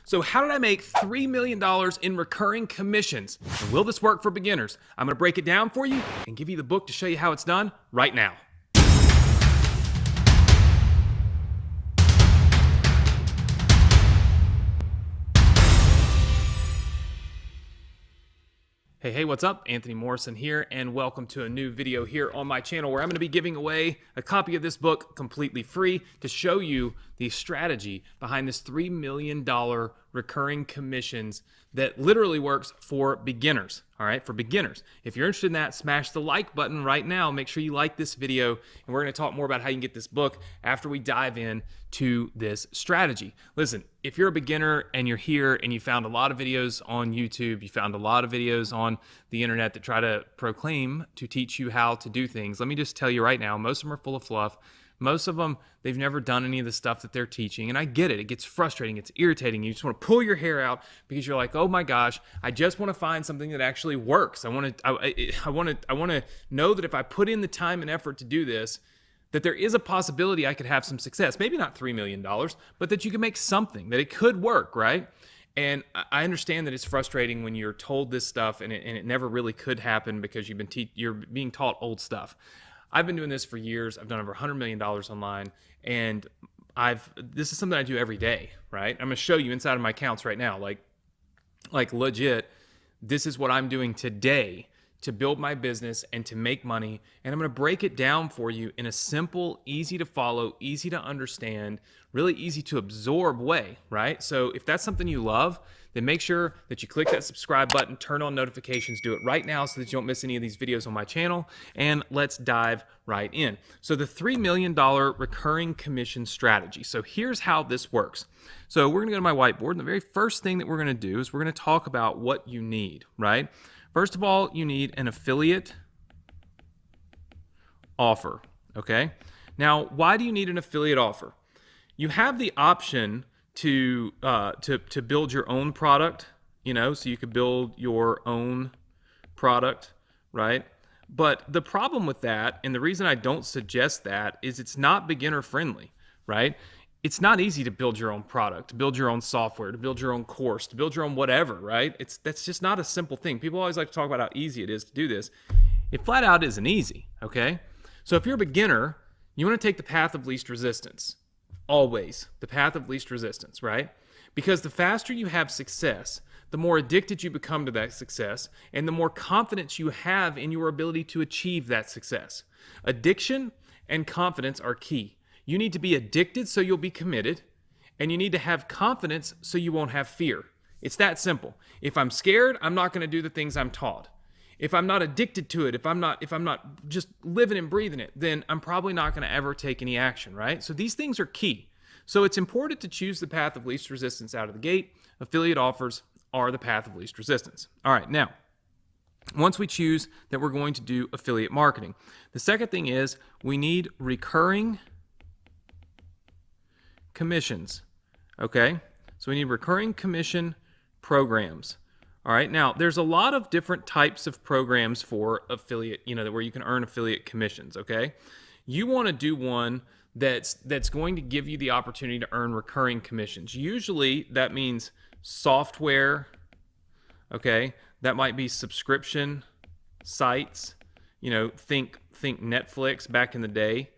So how did I make $3 million in recurring commissions? And will this work for beginners? I'm going to break it down for you and give you the book to show you how it's done right now. Hey, what's up? Anthony Morrison here, and welcome to a new video here on my channel where I'm going to be giving away a copy of this book completely free to show you the strategy behind this $3 million recurring commissions that literally works for beginners. All right, for beginners. If you're interested in that, smash the like button right now. Make sure you like this video, and we're going to talk more about how you can get this book after we dive in to this strategy. Listen, if you're a beginner and you're here and you found a lot of videos on YouTube, you found a lot of videos on the internet that try to proclaim to teach you how to do things, let me just tell you right now, most of them are full of fluff. Most of them, they've never done any of the stuff that they're teaching. And I get it. It gets frustrating. It's irritating. You just want to pull your hair out because you're like, oh my gosh, I just want to find something that actually works. I want to know that if I put in the time and effort to do this, that there is a possibility I could have some success. Maybe not $3 million, but that you can make something, that it could work, right? And I understand that it's frustrating when you're told this stuff and it never really could happen because you're being taught old stuff. I've been doing this for years. I've done over $100 million online, and this is something I do every day, right? I'm going to show you inside of my accounts right now, like legit, this is what I'm doing today to build my business and to make money, and I'm going to break it down for you in a simple, easy to follow, easy to understand, really easy to absorb way, right? So if that's something you love, then make sure that you click that subscribe button, turn on notifications, do it right now so that you don't miss any of these videos on my channel, and let's dive right in. So the $3 million recurring commission strategy. So here's how this works. So we're going to go to my whiteboard, and the very first thing that we're going to do is we're going to talk about what you need, right? First of all, you need an affiliate offer, okay? Now, why do you need an affiliate offer? You have the option to build your own product, so you could build your own product, right? But the problem with that, and the reason I don't suggest that, is it's not beginner friendly, right? It's not easy to build your own product, to build your own software, to build your own course, to build your own whatever, right? That's just not a simple thing. People always like to talk about how easy it is to do this. It flat out isn't easy, okay? So if you're a beginner, you want to take the path of least resistance. Always the path of least resistance, right? Because the faster you have success, the more addicted you become to that success, and the more confidence you have in your ability to achieve that success. Addiction and confidence are key. You need to be addicted so you'll be committed, and you need to have confidence so you won't have fear. It's that simple. If I'm scared, I'm not going to do the things I'm taught. If I'm not addicted to it, if I'm not just living and breathing it, then I'm probably not going to ever take any action, right? So these things are key. So it's important to choose the path of least resistance out of the gate. Affiliate offers are the path of least resistance. All right, now, once we choose that we're going to do affiliate marketing, the second thing is we need recurring commissions, okay? So we need recurring commission programs. All right, now there's a lot of different types of programs for affiliate, where you can earn affiliate commissions, okay? You want to do one that's going to give you the opportunity to earn recurring commissions. Usually that means software, okay? That might be subscription sites, think Netflix back in the day.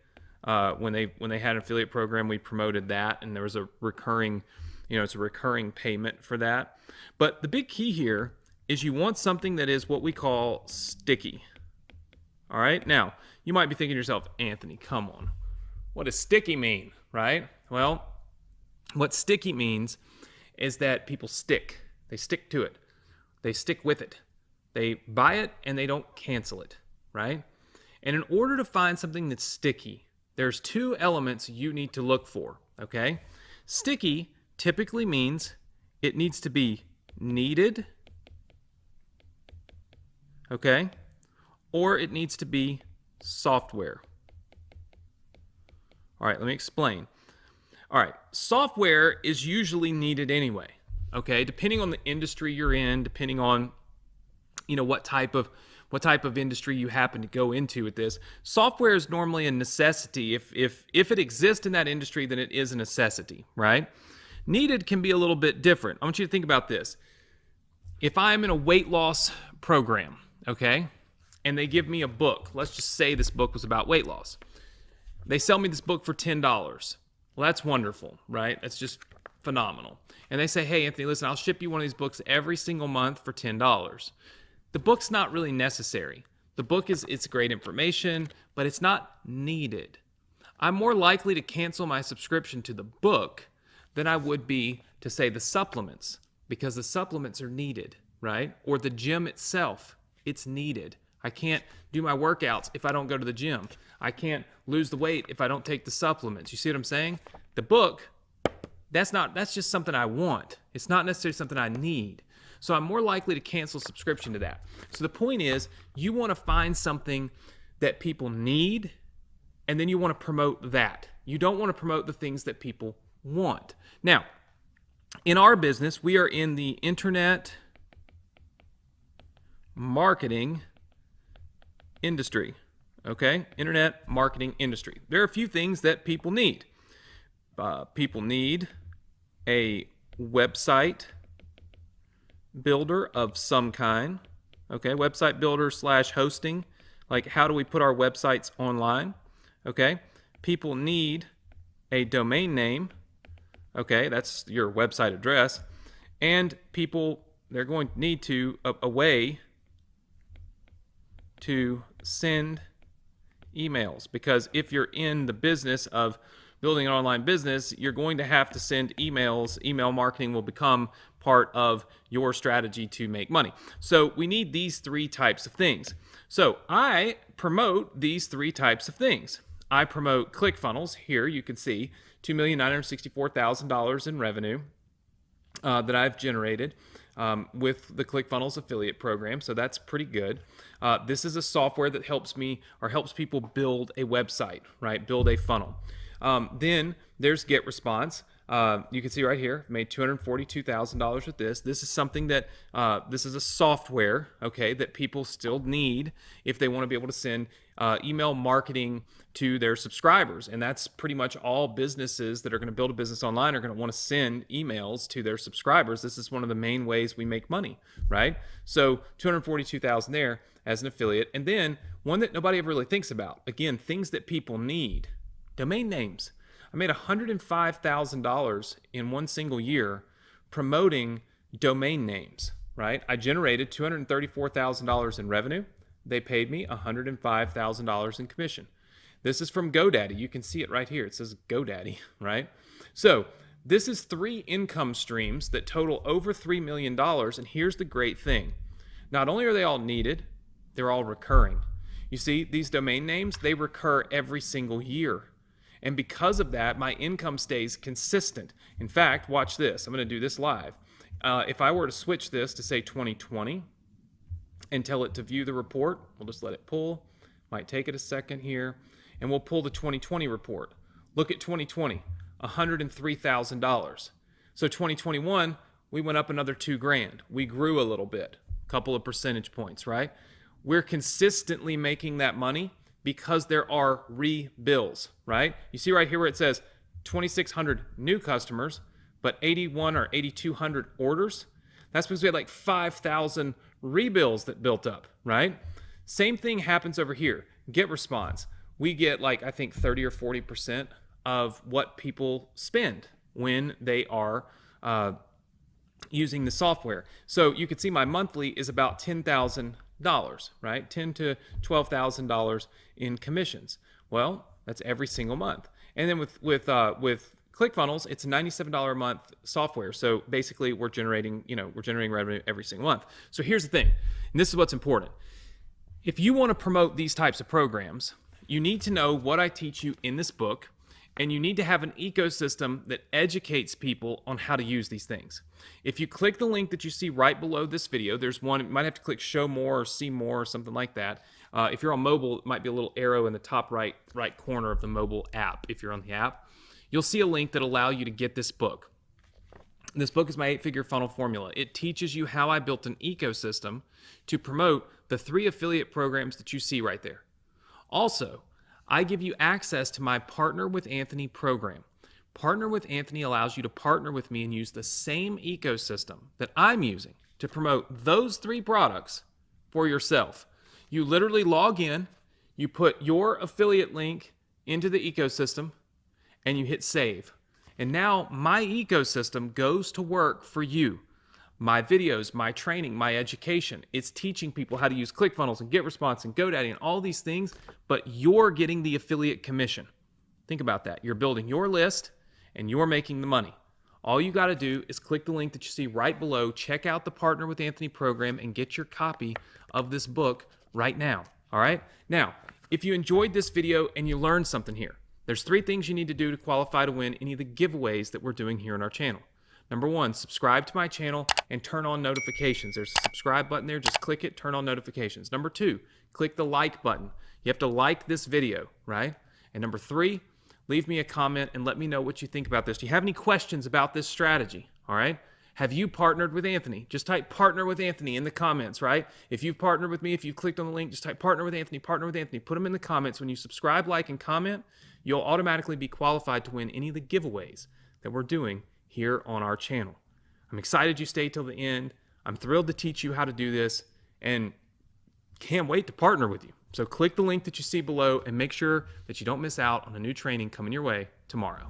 When they had an affiliate program, we promoted that, and there was a recurring, it's a recurring payment for that. But the big key here is you want something that is what we call sticky. All right. Now, you might be thinking to yourself, Anthony, come on. What does sticky mean, right? Well, what sticky means is that people stick. They stick to it. They stick with it. They buy it and they don't cancel it, right? And in order to find something that's sticky, there's two elements you need to look for, okay? Sticky typically means it needs to be needed, okay? Or it needs to be software. All right, let me explain. All right, software is usually needed anyway, okay? Depending on the industry you're in, depending on, what type of industry you happen to go into with this, software is normally a necessity. If it exists in that industry, then it is a necessity, right? Needed can be a little bit different. I want you to think about this. If I'm in a weight loss program, okay, and they give me a book, let's just say this book was about weight loss. They sell me this book for $10. Well, that's wonderful, right? That's just phenomenal. And they say, hey, Anthony, listen, I'll ship you one of these books every single month for $10. The book's not really necessary. The book it's great information, but it's not needed. I'm more likely to cancel my subscription to the book than I would be to, say, the supplements, because the supplements are needed, right? Or the gym itself, it's needed. I can't do my workouts if I don't go to the gym. I can't lose the weight if I don't take the supplements. You see what I'm saying? The book, that's just something I want. It's not necessarily something I need. So I'm more likely to cancel subscription to that. So the point is, you want to find something that people need, and then you want to promote that. You don't want to promote the things that people want. Now, in our business, we are in the internet marketing industry, okay? Internet marketing industry. There are a few things that people need. People need a website builder of some kind, okay? Website builder / hosting. Like, how do we put our websites online, okay? People need a domain name, okay? That's your website address. And people, they're going to need a way to send emails, because if you're in the business of building an online business, you're going to have to send emails. Email marketing will become part of your strategy to make money. So we need these three types of things. So I promote these three types of things. I promote ClickFunnels. Here you can see $2,964,000 in revenue that I've generated with the ClickFunnels affiliate program. So that's pretty good. This is a software that helps me, or helps people build a website, right? Build a funnel. Then there's GetResponse. You can see right here, made $242,000 with this. This is something that, this is a software, okay, that people still need if they want to be able to send email marketing to their subscribers. And that's pretty much all businesses that are going to build a business online are going to want to send emails to their subscribers. This is one of the main ways we make money, right? So $242,000 there as an affiliate. And then one that nobody ever really thinks about, again, things that people need, domain names. I made $105,000 in one single year promoting domain names, right? I generated $234,000 in revenue. They paid me $105,000 in commission. This is from GoDaddy. You can see it right here. It says GoDaddy, right? So this is 3 income streams that total over $3 million. And here's the great thing. Not only are they all needed, they're all recurring. You see, these domain names, they recur every single year. And because of that, my income stays consistent. In fact, watch this. I'm going to do this live. If I were to switch this to, say, 2020 and tell it to view the report, we'll just let it pull. Might take it a second here. And we'll pull the 2020 report. Look at 2020, $103,000. So 2021, we went up another $2,000. We grew a little bit, a couple of percentage points, right? We're consistently making that money because there are re-bills, right? You see right here where it says 2,600 new customers, but 81 or 8,200 orders. That's because we had like 5,000 re-bills that built up, right? Same thing happens over here. GetResponse. We get like, I think 30 or 40% of what people spend when they are using the software. So you can see my monthly is about $10,000, right? $10,000 to $12,000 in commissions. Well, that's every single month. And then with ClickFunnels, it's a $97 a month software. So basically, we're generating revenue every single month. So here's the thing, and this is what's important. If you want to promote these types of programs, you need to know what I teach you in this book, and you need to have an ecosystem that educates people on how to use these things. If you click the link that you see right below this video, there's one, you might have to click show more or see more or something like that. If you're on mobile, it might be a little arrow in the top right corner of the mobile app. If you're on the app, you'll see a link that allows you to get this book. This book is my 8-figure funnel formula. It teaches you how I built an ecosystem to promote the 3 affiliate programs that you see right there. Also, I give you access to my Partner with Anthony program. Partner with Anthony allows you to partner with me and use the same ecosystem that I'm using to promote those 3 products for yourself. You literally log in, you put your affiliate link into the ecosystem, and you hit save. And now my ecosystem goes to work for you. My videos, my training, my education, it's teaching people how to use ClickFunnels and GetResponse and GoDaddy and all these things, but you're getting the affiliate commission. Think about that. You're building your list and you're making the money. All you got to do is click the link that you see right below, check out the Partner with Anthony program, and get your copy of this book right now. All right? Now, if you enjoyed this video and you learned something here, there's 3 things you need to do to qualify to win any of the giveaways that we're doing here on our channel. Number 1, subscribe to my channel and turn on notifications. There's a subscribe button there. Just click it, turn on notifications. Number 2, click the like button. You have to like this video, right? And number 3, leave me a comment and let me know what you think about this. Do you have any questions about this strategy? All right? Have you partnered with Anthony? Just type partner with Anthony in the comments, right? If you've partnered with me, if you've clicked on the link, just type partner with Anthony, partner with Anthony. Put them in the comments. When you subscribe, like, and comment, you'll automatically be qualified to win any of the giveaways that we're doing here on our channel. I'm excited you stayed till the end. I'm thrilled to teach you how to do this and can't wait to partner with you. So click the link that you see below and make sure that you don't miss out on a new training coming your way tomorrow.